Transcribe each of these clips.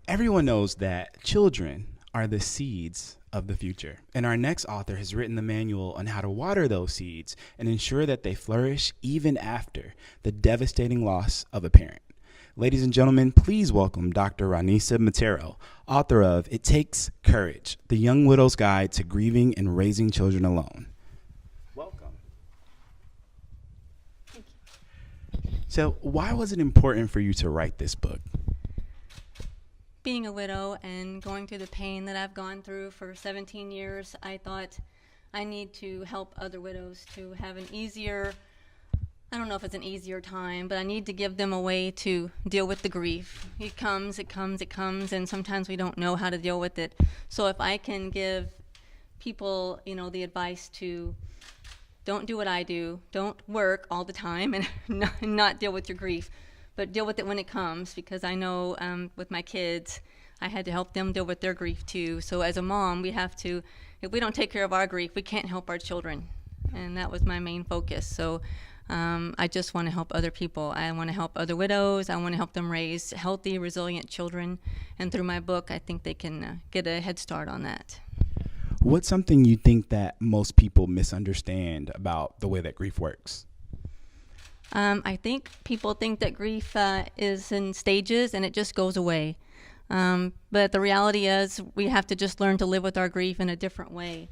Everyone knows that children are the seeds of the future, and our next author has written the manual on how to water those seeds and ensure that they flourish even after the devastating loss of a parent. Ladies and gentlemen, please welcome Dr. Roneisa Matero, author of It Takes Courage, The Young Widow's Guide to Grieving and Raising Children Alone. Welcome. Thank you. So why was it important for you to write this book? Being a widow and going through the pain that I've gone through for 17 years, I thought I need to help other widows to have an easier, I don't know if it's an easier time, but I need to give them a way to deal with the grief. It comes, and sometimes we don't know how to deal with it. So if I can give people, the advice to don't do what I do, don't work all the time and not deal with your grief, but deal with it when it comes, because I know with my kids, I had to help them deal with their grief too. So as a mom, we have to, if we don't take care of our grief, we can't help our children. And that was my main focus. So I just want to help other people. I want to help other widows. I want to help them raise healthy, resilient children. And through my book, I think they can get a head start on that. What's something you think that most people misunderstand about the way that grief works? I think people think that grief is in stages and it just goes away. But the reality is we have to just learn to live with our grief in a different way.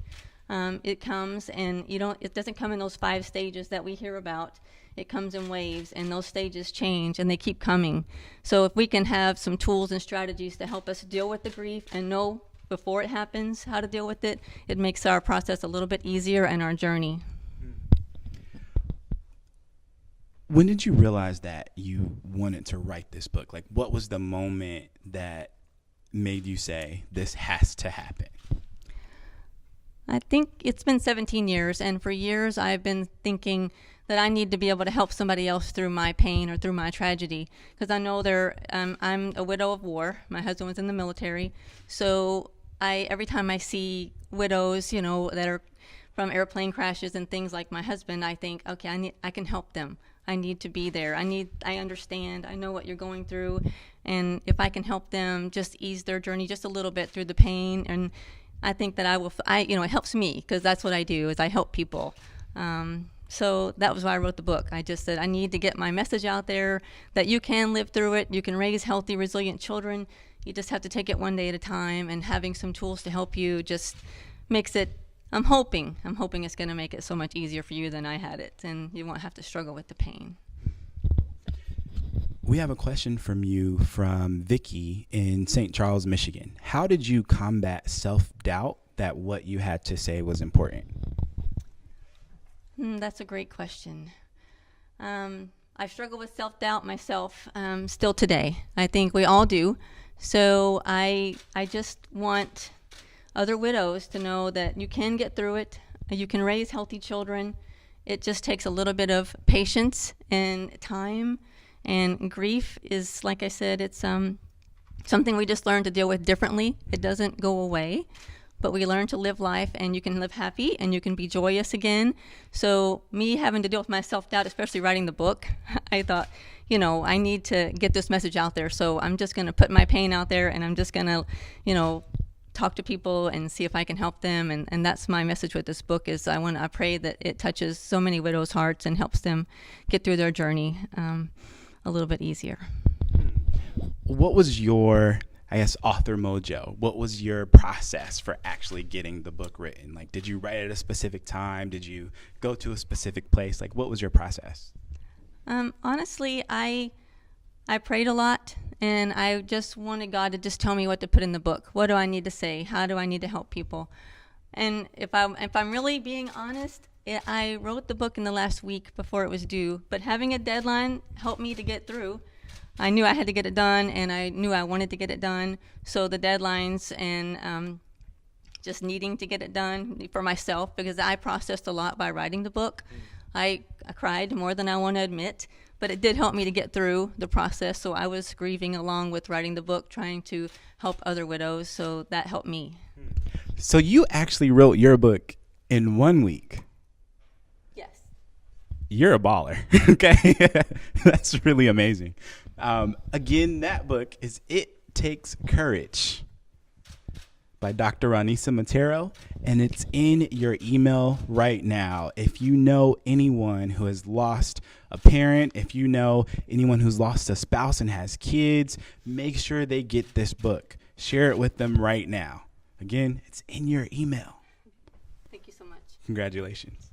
It comes and it doesn't come in those 5 stages that we hear about. It comes in waves, and those stages change and they keep coming. So if we can have some tools and strategies to help us deal with the grief and know before it happens how to deal with it, it makes our process a little bit easier and our journey. When did you realize that you wanted to write this book? Like, what was the moment that made you say, this has to happen? I think it's been 17 years, and for years I've been thinking that I need to be able to help somebody else through my pain or through my tragedy, because I know I'm a widow of war. My husband was in the military, so every time I see widows, that are from airplane crashes and things like my husband, I think, okay, I can help them. I need to be there. I understand. I know what you're going through, and if I can help them just ease their journey just a little bit through the pain, and I think that it helps me, because that's what I do, is I help people. So that was why I wrote the book. I just said I need to get my message out there that you can live through it. You can raise healthy, resilient children. You just have to take it one day at a time, and having some tools to help you just makes it, I'm hoping it's going to make it so much easier for you than I had it, and you won't have to struggle with the pain. We have a question from you from Vicky in St. Charles, Michigan. How did you combat self-doubt that what you had to say was important? That's a great question. I struggle with self-doubt myself still today. I think we all do. So I just want other widows to know that you can get through it. You can raise healthy children. It just takes a little bit of patience and time. And grief is, like I said, it's something we just learn to deal with differently. It doesn't go away, but we learn to live life, and you can live happy and you can be joyous again. So me having to deal with my self-doubt, especially writing the book, I thought, I need to get this message out there. So I'm just going to put my pain out there, and I'm just going to, talk to people and see if I can help them. And that's my message with this book, is I pray that it touches so many widows' hearts and helps them get through their journey a little bit easier. What was your, author mojo? What was your process for actually getting the book written? Like, did you write at a specific time? Did you go to a specific place? Like, what was your process? Honestly, I prayed a lot, and I just wanted God to just tell me what to put in the book. What do I need to say? How do I need to help people? And if I'm really being honest, I wrote the book in the last week before it was due, but having a deadline helped me to get through. I knew I had to get it done, and I knew I wanted to get it done. So the deadlines and just needing to get it done for myself, because I processed a lot by writing the book. I cried more than I want to admit, but it did help me to get through the process. So I was grieving along with writing the book, trying to help other widows. So that helped me. So you actually wrote your book in 1 week? Yes. You're a baller. Okay. That's really amazing. Again, that book is It Takes Courage by Dr. Roneisa Matero, and it's in your email right now. If you know anyone who has lost a parent, if you know anyone who's lost a spouse and has kids, make sure they get this book. Share it with them right now. Again, it's in your email. Thank you so much. Congratulations.